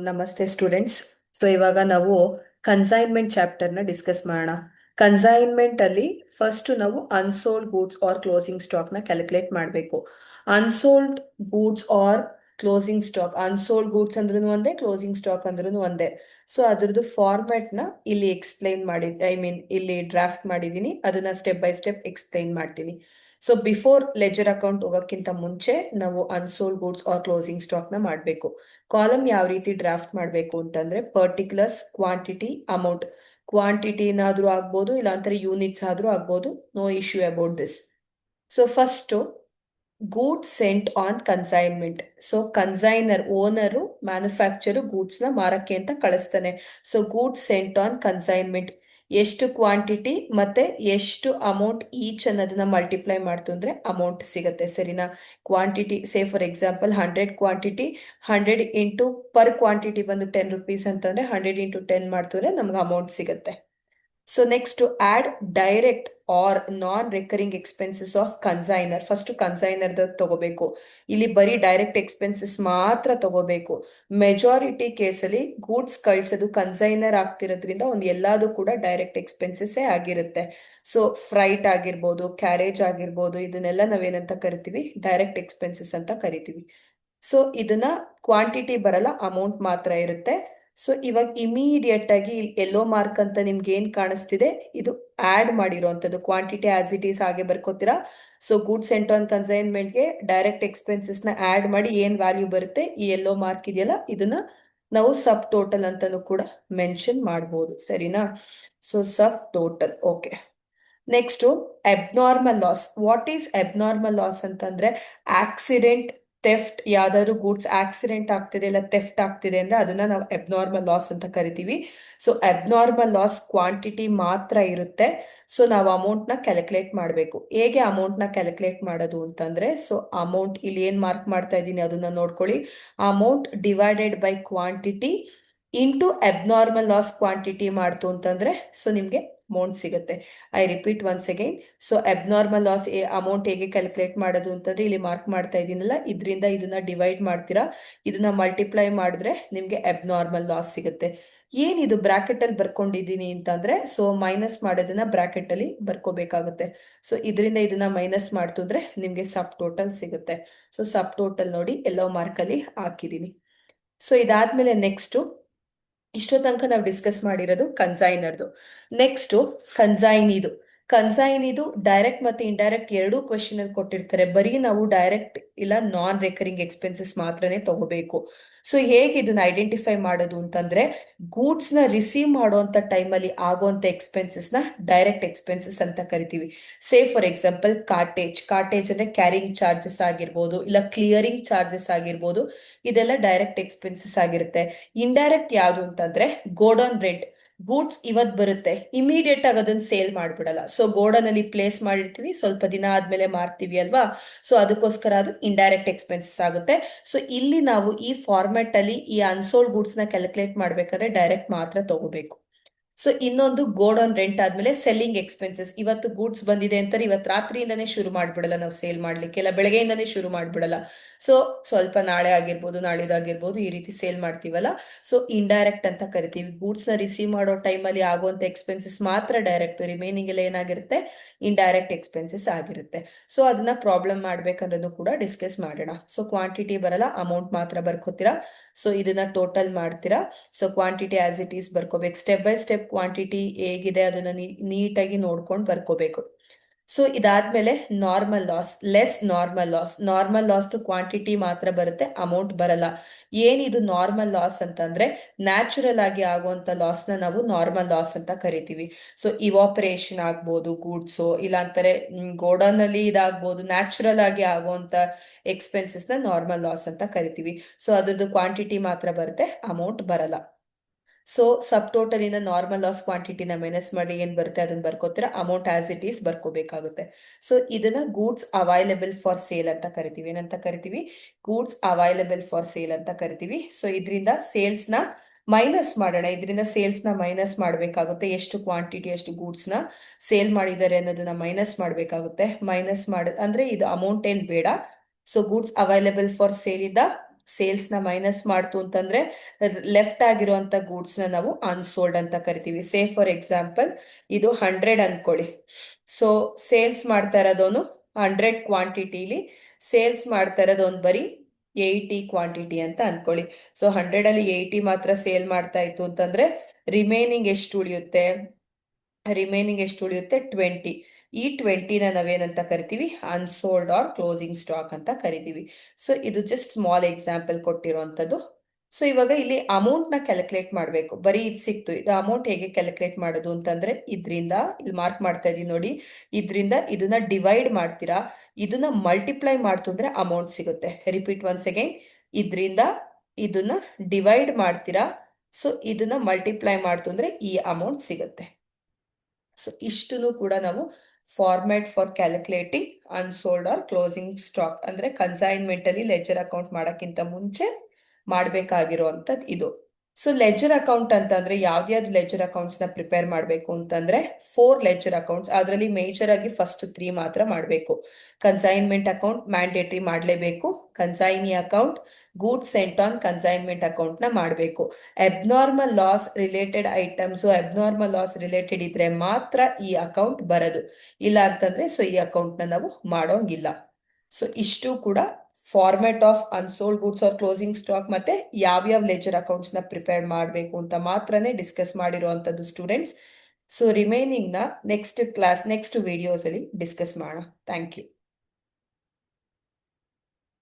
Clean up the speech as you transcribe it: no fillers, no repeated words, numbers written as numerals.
ನಮಸ್ತೆ students. So ಇವಾಗ ನಾವು ಕನ್ಸೈನ್ಮೆಂಟ್ ಚಾಪ್ಟರ್ನ ಡಿಸ್ಕಸ್ ಮಾಡೋಣ. ಕನ್ಸೈನ್ಮೆಂಟ್ ಅಲ್ಲಿ ಫಸ್ಟ್ ನಾವು unsold goods or closing stock ನ ಕ್ಯಾಲ್ಕುಲೇಟ್ ಮಾಡಬೇಕು. Unsold goods or closing stock, unsold goods ಅಂದ್ರೂ ಒಂದೇ, ಕ್ಲೋಸಿಂಗ್ ಸ್ಟಾಕ್ ಅಂದ್ರೂ ಒಂದೇ. ಸೊ ಅದ್ರದ್ದು ಫಾರ್ಮ್ಯಾಟ್ ನ ಇಲ್ಲಿ ಎಕ್ಸ್ಪ್ಲೈನ್ ಮಾಡಿದ್ದೆ, ಇಲ್ಲಿ ಡ್ರಾಫ್ಟ್ ಮಾಡಿದೀನಿ, ಅದನ್ನ ಸ್ಟೆಪ್ ಬೈ ಸ್ಟೆಪ್ ಎಕ್ಸ್ಪ್ಲೈನ್ ಮಾಡ್ತೀನಿ. ಸೊ ಬಿಫೋರ್ ಲೆಜರ್ ಅಕೌಂಟ್ ಹೋಗೋಕ್ಕಿಂತ ಮುಂಚೆ ನಾವು unsold goods or closing stock ನ ಮಾಡಬೇಕು. ಕಾಲಮ್ ಯಾವ ರೀತಿ ಡ್ರಾಫ್ಟ್ ಮಾಡಬೇಕು ಅಂತಂದ್ರೆ ಪರ್ಟಿಕ್ಯುಲರ್ಸ್, ಕ್ವಾಂಟಿಟಿ, ಅಮೌಂಟ್. ಕ್ವಾಂಟಿಟಿ ಏನಾದ್ರೂ ಆಗ್ಬೋದು, ಇಲ್ಲಾಂದ್ರೆ ಯೂನಿಟ್ಸ್ ಆದ್ರೂ ಆಗ್ಬೋದು. No issue about this. So first goods sent on consignment. So consignor owner manufacture goods ನ ಮಾರಕ್ಕೆ ಅಂತ ಕಳಿಸ್ತಾನೆ. So goods sent on consignment ಎಷ್ಟು ಕ್ವಾಂಟಿಟಿ ಮತ್ತೆ ಎಷ್ಟು ಅಮೌಂಟ್ ಈಚ್ ಅನ್ನೋದನ್ನ ಮಲ್ಟಿಪ್ಲೈ ಮಾಡ್ತು ಅಂದ್ರೆ ಅಮೌಂಟ್ ಸಿಗತ್ತೆ. ಸರಿನಾ? Quantity say for example 100 quantity, 100 into per quantity ಬಂದು 10 rupees ಅಂತಂದ್ರೆ 100 ಇಂಟು 10 ಮಾಡ್ತಾರೆ, ನಮ್ಗೆ ಅಮೌಂಟ್ ಸಿಗತ್ತೆ. So next add direct or non recurring expenses of consignor. First consignor ತಗೋಬೇಕು. ಇಲ್ಲಿ ಬರೀ ಡೈರೆಕ್ಟ್ ಎಕ್ಸ್ಪೆನ್ಸಸ್ ಮಾತ್ರ ತಗೋಬೇಕು. ಮೆಜಾರಿಟಿ ಕೇಸಲ್ಲಿ ಗೂಡ್ಸ್ ಕಳ್ಸೋದು ಕನ್ಸೈನರ್ ಆಗ್ತಿರೋದ್ರಿಂದ ಒಂದು ಎಲ್ಲಾದು ಕೂಡ ಡೈರೆಕ್ಟ್ ಎಕ್ಸ್ಪೆನ್ಸಸ್ ಆಗಿರುತ್ತೆ. ಸೊ ಫ್ರೈಟ್ ಆಗಿರ್ಬೋದು, ಕ್ಯಾರೇಜ್ ಆಗಿರ್ಬೋದು, ಇದನ್ನೆಲ್ಲ ನಾವೇನಂತ ಕರಿತೀವಿ? ಡೈರೆಕ್ಟ್ ಎಕ್ಸ್ಪೆನ್ಸಸ್ ಅಂತ ಕರಿತೀವಿ. ಸೊ ಇದನ್ನ ಕ್ವಾಂಟಿಟಿ ಬರಲ್ಲ, ಅಮೌಂಟ್ ಮಾತ್ರ ಇರುತ್ತೆ. ಸೊ ಇವಾಗ ಇಮಿಡಿಯೇಟ್ ಆಗಿ ಎಲ್ಲೋ ಮಾರ್ಕ್ ಅಂತ ನಿಮ್ಗೆ ಏನ್ ಕಾಣಿಸ್ತಿದೆ, ಇದು ಆಡ್ ಮಾಡಿರೋಂಥದ್ದು. ಕ್ವಾಂಟಿಟಿ ಆಸ್ ಇಟ್ ಈಸ್ ಹಾಗೆ ಬರ್ಕೋತೀರಾ. ಸೊ ಗೂಡ್ಸ್ ಸೆಂಟ್ ಆನ್ ಕನ್ಸೈನ್ಮೆಂಟ್ಗೆ ಡೈರೆಕ್ಟ್ ಎಕ್ಸ್ಪೆನ್ಸಸ್ ನ ಆಡ್ ಮಾಡಿ ಏನ್ ವ್ಯಾಲ್ಯೂ ಬರುತ್ತೆ, ಈ ಎಲ್ಲೋ ಮಾರ್ಕ್ ಇದೆಯಲ್ಲ, ಇದನ್ನ ನಾವು ಸಬ್ ಟೋಟಲ್ ಅಂತಾನು ಕೂಡ ಮೆನ್ಷನ್ ಮಾಡಬಹುದು. ಸರಿನಾ? So sub total. Okay. Next abnormal loss. What is abnormal loss ಅಂತಂದ್ರೆ ಆಕ್ಸಿಡೆಂಟ್, ಥೆಫ್ಟ್. ಯಾವ್ದಾದ್ರು ಗೂಡ್ಸ್ ಆಕ್ಸಿಡೆಂಟ್ ಆಗ್ತಿದೆ ಇಲ್ಲ ಥೆಫ್ಟ್ ಆಗ್ತಿದೆ ಅಂದ್ರೆ ಅದನ್ನ ನಾವು ಅಬ್ನಾರ್ಮಲ್ ಲಾಸ್ ಅಂತ ಕರಿತೀವಿ. ಸೊ ಅಬ್ನಾರ್ಮಲ್ ಲಾಸ್ ಕ್ವಾಂಟಿಟಿ ಮಾತ್ರ ಇರುತ್ತೆ. ಸೊ ನಾವು ಅಮೌಂಟ್ ನ ಕ್ಯಾಲ್ಕುಲೇಟ್ ಮಾಡಬೇಕು. ಹೇಗೆ ಅಮೌಂಟ್ ನ ಕ್ಯಾಲ್ಕುಲೇಟ್ ಮಾಡೋದು ಅಂತಂದ್ರೆ, ಸೊ ಅಮೌಂಟ್ ಇಲ್ಲಿ ಏನ್ ಮಾರ್ಕ್ ಮಾಡ್ತಾ ಇದ್ದೀನಿ ಅದನ್ನ ನೋಡ್ಕೊಳ್ಳಿ. Amount divided by quantity into abnormal loss quantity ಮಾಡ್ತು ಅಂತಂದ್ರೆ ಸೊ ನಿಮ್ಗೆ ಅಮೌಂಟ್ ಸಿಗುತ್ತೆ. I repeat once again. So abnormal loss amount ಹೇಗೆ ಕ್ಯಾಲ್ಕುಲೇಟ್ ಮಾಡೋದು ಅಂತಂದ್ರೆ ಇಲ್ಲಿ ಮಾರ್ಕ್ ಮಾಡ್ತಾ ಇದೀನಲ್ಲ, ಇದರಿಂದ ಇದನ್ನ ಡಿವೈಡ್ ಮಾಡ್ತೀರಾ, ಇದನ್ನ ಮಲ್ಟಿಪ್ಲೈ ಮಾಡಿದ್ರೆ ನಿಮ್ಗೆ ಅಬ್ನಾರ್ಮಲ್ ಲಾಸ್ ಸಿಗುತ್ತೆ. ಏನಿದು ಬ್ರಾಕೆಟ್ ಅಲ್ಲಿ ಬರ್ಕೊಂಡಿದ್ದೀನಿ ಅಂತಂದ್ರೆ, ಸೊ ಮೈನಸ್ ಮಾಡೋದನ್ನ ಬ್ರಾಕೆಟ್ ಅಲ್ಲಿ ಬರ್ಕೋಬೇಕಾಗುತ್ತೆ. ಸೊ ಇದರಿಂದ ಇದನ್ನ ಮೈನಸ್ ಮಾಡ್ತು ಅಂದ್ರೆ ನಿಮ್ಗೆ ಸಬ್ ಟೋಟಲ್ ಸಿಗುತ್ತೆ. ಸೊ ಸಬ್ ಟೋಟಲ್ ನೋಡಿ ಎಲ್ಲೋ ಮಾರ್ಕ್ ಅಲ್ಲಿ ಹಾಕಿದೀನಿ. ಸೊ ಇದಾದ್ಮೇಲೆ ನೆಕ್ಸ್ಟ್ ಇಷ್ಟೋ ತನಕ ನಾವು ಡಿಸ್ಕಸ್ ಮಾಡಿರೋದು ಕನ್ಸೈನರ್ದು. ನೆಕ್ಸ್ಟ್ ಕನ್ಸೈನಿದು. ಕನ್ಸೈನಿದು ಡೈರೆಕ್ಟ್ ಮತ್ತೆ ಇಂಡೈರೆಕ್ಟ್ ಎರಡೂ ಕ್ವೆಶನ್ ಅಲ್ಲಿ ಕೊಟ್ಟಿರ್ತಾರೆ. ಬರೀ ನಾವು ಡೈರೆಕ್ಟ್ ಇಲ್ಲ ನಾನ್ ರೆಕರಿಂಗ್ ಎಕ್ಸ್ಪೆನ್ಸಸ್ ಮಾತ್ರನೇ ತಗೋಬೇಕು. ಸೊ ಹೇಗೆ ಇದನ್ನ ಐಡೆಂಟಿಫೈ ಮಾಡೋದು ಅಂತಂದ್ರೆ, ಗೂಡ್ಸ್ ನ ರಿಸೀವ್ ಮಾಡುವಂತ ಟೈಮಲ್ಲಿ ಆಗುವಂತ ಎಕ್ಸ್ಪೆನ್ಸಸ್ ನ ಡೈರೆಕ್ಟ್ ಎಕ್ಸ್ಪೆನ್ಸಸ್ ಅಂತ ಕರಿತೀವಿ. Say for example ಕಾರ್ಟೇಜ್. ಕಾರ್ಟೇಜ್ ಅಂದ್ರೆ ಕ್ಯಾರಿಂಗ್ ಚಾರ್ಜಸ್ ಆಗಿರ್ಬೋದು, ಇಲ್ಲ ಕ್ಲಿಯರಿಂಗ್ ಚಾರ್ಜಸ್ ಆಗಿರ್ಬೋದು, ಇದೆಲ್ಲ ಡೈರೆಕ್ಟ್ ಎಕ್ಸ್ಪೆನ್ಸಸ್ ಆಗಿರುತ್ತೆ. ಇಂಡೈರೆಕ್ಟ್ ಯಾವುದು ಅಂತಂದ್ರೆ ಗೋಡೌನ್ ರೆಂಟ್. ಗೂಡ್ಸ್ ಇವತ್ ಬರುತ್ತೆ, ಇಮಿಡಿಯೇಟ್ ಆಗಿ ಅದನ್ನ ಸೇಲ್ ಮಾಡ್ಬಿಡಲ್ಲ. ಸೊ ಗೋಡನ್ ಅಲ್ಲಿ ಪ್ಲೇಸ್ ಮಾಡಿರ್ತೀವಿ, ಸ್ವಲ್ಪ ದಿನ ಆದ್ಮೇಲೆ ಮಾರ್ತೀವಿ ಅಲ್ವಾ. ಸೊ ಅದಕ್ಕೋಸ್ಕರ ಅದು ಇಂಡೈರೆಕ್ಟ್ ಎಕ್ಸ್ಪೆನ್ಸಸ್ ಆಗುತ್ತೆ. ಸೊ ಇಲ್ಲಿ ನಾವು ಈ ಫಾರ್ಮ್ಯಾಟ್ ಅಲ್ಲಿ ಈ ಅನ್ಸೋಲ್ಡ್ ಗೂಡ್ಸ್ ನ ಕ್ಯಾಲ್ಕುಲೇಟ್ ಮಾಡ್ಬೇಕಾದ್ರೆ ಡೈರೆಕ್ಟ್ ಮಾತ್ರ ತಗೋಬೇಕು. ಸೊ ಇನ್ನೊಂದು ಗೋಡೌನ್ ರೆಂಟ್ ಆದ್ಮೇಲೆ ಸೆಲ್ಲಿಂಗ್ ಎಕ್ಸ್ಪೆನ್ಸಸ್. ಇವತ್ತು ಗೂಡ್ಸ್ ಬಂದಿದೆ ಅಂತಾರೆ, ಇವತ್ತು ರಾತ್ರಿಯಿಂದನೇ ಶುರು ಮಾಡ್ಬಿಡಲ್ಲ ನಾವು ಸೇಲ್ ಮಾಡ್ಲಿಕ್ಕೆ, ಇಲ್ಲ ಬೆಳಗ್ಗೆಯಿಂದನೇ ಶುರು ಮಾಡ್ಬಿಡಲ್ಲ. ಸೊ ಸ್ವಲ್ಪ ನಾಳೆ ಆಗಿರ್ಬೋದು, ನಾಳಿದಾಗಿರ್ಬೋದು, ಈ ರೀತಿ ಸೇಲ್ ಮಾಡ್ತೀವಲ್ಲ. ಸೊ ಇಂಡೈರೆಕ್ಟ್ ಅಂತ ಕರಿತೀವಿ. ಗೂಡ್ಸ್ ನ ರಿಸೀವ್ ಮಾಡೋ ಟೈಮಲ್ಲಿ ಆಗುವಂತ ಎಕ್ಸ್ಪೆನ್ಸಸ್ ಮಾತ್ರ ಡೈರೆಕ್ಟ್, ರಿಮೈನಿಂಗ್ ಎಲ್ಲ ಏನಾಗಿರುತ್ತೆ, ಇಂಡೈರೆಕ್ಟ್ ಎಕ್ಸ್ಪೆನ್ಸಸ್ ಆಗಿರುತ್ತೆ. ಸೊ ಅದನ್ನ ಪ್ರಾಬ್ಲಮ್ ಮಾಡ್ಬೇಕನ್ನೋದು ಕೂಡ ಡಿಸ್ಕಸ್ ಮಾಡೋಣ. ಸೊ ಕ್ವಾಂಟಿಟಿ ಬರಲ್ಲ, ಅಮೌಂಟ್ ಮಾತ್ರ ಬರ್ಕೋತೀರಾ. ಸೊ ಇದನ್ನ ಟೋಟಲ್ ಮಾಡ್ತೀರಾ. So quantity as it is ಬರ್ಕೋಬೇಕು. ಸ್ಟೆಪ್ ಬೈ ಸ್ಟೆಪ್ ಕ್ವಾಂಟಿಟಿ ಹೇಗಿದೆ ಅದನ್ನ ನೀಟಾಗಿ ನೋಡ್ಕೊಂಡು ಬರ್ಕೋಬೇಕು. ಸೊ ಇದಾದ್ಮೇಲೆ normal loss, less normal loss. Normal loss quantity ಮಾತ್ರ ಬರುತ್ತೆ, ಅಮೌಂಟ್ ಬರಲ್ಲ. ಏನಿದು ನಾರ್ಮಲ್ ಲಾಸ್ ಅಂತಂದ್ರೆ, ನ್ಯಾಚುರಲ್ ಆಗಿ ಆಗುವಂತ ಲಾಸ್ ನ ನಾವು ನಾರ್ಮಲ್ ಲಾಸ್ ಅಂತ ಕರಿತೀವಿ. ಸೊ ಇವಾಪರೇಷನ್ ಆಗ್ಬೋದು ಗೂಡ್ಸು, ಇಲ್ಲ ಅಂತಾರೆ ಗೋಡೌನ್ ಅಲ್ಲಿ ಇದಾಗ್ಬೋದು, ನ್ಯಾಚುರಲ್ ಆಗಿ ಆಗುವಂತ ಎಕ್ಸ್ಪೆನ್ಸಸ್ ನ ನಾರ್ಮಲ್ ಲಾಸ್ ಅಂತ ಕರಿತೀವಿ. ಸೊ ಅದ್ರದ್ದು ಕ್ವಾಂಟಿಟಿ ಮಾತ್ರ ಬರುತ್ತೆ, ಅಮೌಂಟ್ ಬರಲ್ಲ. ಸೊ ಸಬ್ ಟೋಟಲ್ ಇಂದ ನಾರ್ಮಲ್ ಲಾಸ್ ಕ್ವಾಂಟಿಟಿನ ಮೈನಸ್ ಮಾಡಿ ಏನ್ ಬರುತ್ತೆ ಅದನ್ನ ಬರ್ಕೋತೀರಾ, ಅಮೌಂಟ್ ಆಸ್ ಇಟ್ ಈಸ್ ಬರ್ಕೋಬೇಕಾಗುತ್ತೆ. ಸೊ ಇದನ್ನ ಗೂಡ್ಸ್ ಅವೈಲೇಬಲ್ ಫಾರ್ ಸೇಲ್ ಅಂತ ಕರಿತೀವಿ. ಏನಂತ ಕರಿತೀವಿ? ಗೂಡ್ಸ್ ಅವೈಲೇಬಲ್ ಫಾರ್ ಸೇಲ್ ಅಂತ ಕರಿತೀವಿ. ಸೊ ಇದರಿಂದ ಸೇಲ್ಸ್ ನ ಮೈನಸ್ ಮಾಡೋಣ. ಇದರಿಂದ ಸೇಲ್ಸ್ ನ ಮೈನಸ್ ಮಾಡಬೇಕಾಗುತ್ತೆ. ಎಷ್ಟು ಕ್ವಾಂಟಿಟಿ, ಎಷ್ಟು ಗೂಡ್ಸ್ ನ ಸೇಲ್ ಮಾಡಿದ್ದಾರೆ ಅನ್ನೋದನ್ನ ಮೈನಸ್ ಮಾಡಬೇಕಾಗುತ್ತೆ. ಮೈನಸ್ ಮಾಡ ಅಂದ್ರೆ ಇದು ಅಮೌಂಟ್ ಏನ್ ಬೇಡ. So goods available for sale ಇಂದ ಸೇಲ್ಸ್ ನ ಮೈನಸ್ ಮಾಡ್ತು ಅಂತಂದ್ರೆ ಲೆಫ್ಟ್ ಆಗಿರುವಂತ ಗೂಡ್ಸ್ ನ ನಾವು ಅನ್ಸೋಲ್ಡ್ ಅಂತ ಕರಿತೀವಿ. ಸೇ ಫಾರ್ ಎಕ್ಸಾಂಪಲ್ ಇದು 100 ಅನ್ಕೊಳ್ಳಿ. ಸೊ ಸೇಲ್ಸ್ ಮಾಡ್ತಾ ಇರೋದವನು 100 ಕ್ವಾಂಟಿಟಿಲಿ ಸೇಲ್ಸ್ ಮಾಡ್ತಾ ಇರೋದೊಂದು ಬರೀ 80 ಕ್ವಾಂಟಿಟಿ ಅಂತ ಅನ್ಕೊಳ್ಳಿ. ಸೊ 100 ಅಲ್ಲಿ 80 ಮಾತ್ರ ಸೇಲ್ ಮಾಡ್ತಾ ಇತ್ತು ಅಂತಂದ್ರೆ ರಿಮೈನಿಂಗ್ ಎಷ್ಟು ಉಳಿಯುತ್ತೆ? 20. ಈ 20ನ ನಾವೇನಂತ ಕರಿತೀವಿ? ಅನ್ಸೋಲ್ಡ್ ಆರ್ ಕ್ಲೋಸಿಂಗ್ ಸ್ಟಾಕ್ ಅಂತ ಕರಿತೀವಿ. ಸೊ ಇದು ಜಸ್ಟ್ ಸ್ಮಾಲ್ ಎಕ್ಸಾಂಪಲ್ ಕೊಟ್ಟಿರುವಂತದ್ದು. ಸೊ ಇವಾಗ ಇಲ್ಲಿ ಅಮೌಂಟ್ ನ ಕ್ಯಾಲ್ಕುಲೇಟ್ ಮಾಡಬೇಕು. ಬರೀ ಇದು ಸಿಕ್ತು. ಇದು ಅಮೌಂಟ್ ಹೇಗೆ ಕ್ಯಾಲ್ಕುಲೇಟ್ ಮಾಡೋದು ಅಂತಂದ್ರೆ ಇದರಿಂದ ಇಲ್ಲಿ ಮಾರ್ಕ್ ಮಾಡ್ತಾ ಇದೀನಿ ನೋಡಿ, ಇದರಿಂದ ಇದನ್ನ ಡಿವೈಡ್ ಮಾಡ್ತೀರಾ, ಇದನ್ನ ಮಲ್ಟಿಪ್ಲೈ ಮಾಡ್ತು ಅಂದ್ರೆ ಅಮೌಂಟ್ ಸಿಗುತ್ತೆ. ರಿಪೀಟ್ ಒನ್ಸ್ ಅಗೈನ್, ಇದರಿಂದ ಇದನ್ನ ಡಿವೈಡ್ ಮಾಡ್ತೀರಾ, ಸೊ ಇದನ್ನ ಮಲ್ಟಿಪ್ಲೈ ಮಾಡ್ತು ಅಂದ್ರೆ ಈ ಅಮೌಂಟ್ ಸಿಗುತ್ತೆ. ಸೊ ಇಷ್ಟನ್ನು ಕೂಡ ನಾವು format for calculating unsold or closing stock ಅಂದ್ರೆ ಕನ್ಸೈನ್ಮೆಂಟ್ ಅಲ್ಲಿ ಲೆಜರ್ ಅಕೌಂಟ್ ಮಾಡಕ್ಕಿಂತ ಮುಂಚೆ ಮಾಡ್ಬೇಕಾಗಿರುವಂತದ್ದು ಇದು. ಸೊ ಲೆಜರ್ ಅಕೌಂಟ್ ಅಂತಂದ್ರೆ ಯಾವ್ದ್ಯಾವ್ದು ಲೆಜರ್ ಅಕೌಂಟ್ಸ್ ನ ಪ್ರಿಪೇರ್ ಮಾಡಬೇಕು ಅಂತಂದ್ರೆ 4 ಲೆಜರ್ ಅಕೌಂಟ್ಸ್. ಅದರಲ್ಲಿ ಮೇಜರ್ ಆಗಿ ಫಸ್ಟ್ 3 ಮಾತ್ರ ಮಾಡಬೇಕು. ಕನ್ಸೈನ್ಮೆಂಟ್ ಅಕೌಂಟ್ ಮ್ಯಾಂಡೇಟರಿ ಮಾಡಲೇಬೇಕು. Consignee account, goods sent on consignment account ನ ಮಾಡಬೇಕು. Abnormal loss related items, abnormal loss related ಇದ್ರೆ ಮಾತ್ರ ಈ ಅಕೌಂಟ್ ಬರೋದು. ಇಲ್ಲ ಅಂತಂದ್ರೆ ಸೊ ಈ ಅಕೌಂಟ್ ನ ನಾವು ಮಾಡೋಂಗಿಲ್ಲ. ಸೊ ಇಷ್ಟು ಕೂಡ format of unsold goods or closing stock ಮತ್ತೆ ಯಾವ್ಯಾವ ಲೆಜರ್ ಅಕೌಂಟ್ಸ್ ನ ಪ್ರಿಪೇರ್ ಮಾಡಬೇಕು ಅಂತ ಮಾತ್ರನೇ ಡಿಸ್ಕಸ್ ಮಾಡಿರುವಂತದ್ದು ಸ್ಟೂಡೆಂಟ್ಸ್. ಸೊ ರಿಮೈನಿಂಗ್ ನ ನೆಕ್ಸ್ಟ್ ಕ್ಲಾಸ್, ನೆಕ್ಸ್ಟ್ ವಿಡಿಯೋಸ್ ಅಲ್ಲಿ ಡಿಸ್ಕಸ್ ಮಾಡೋಣ. Thank you.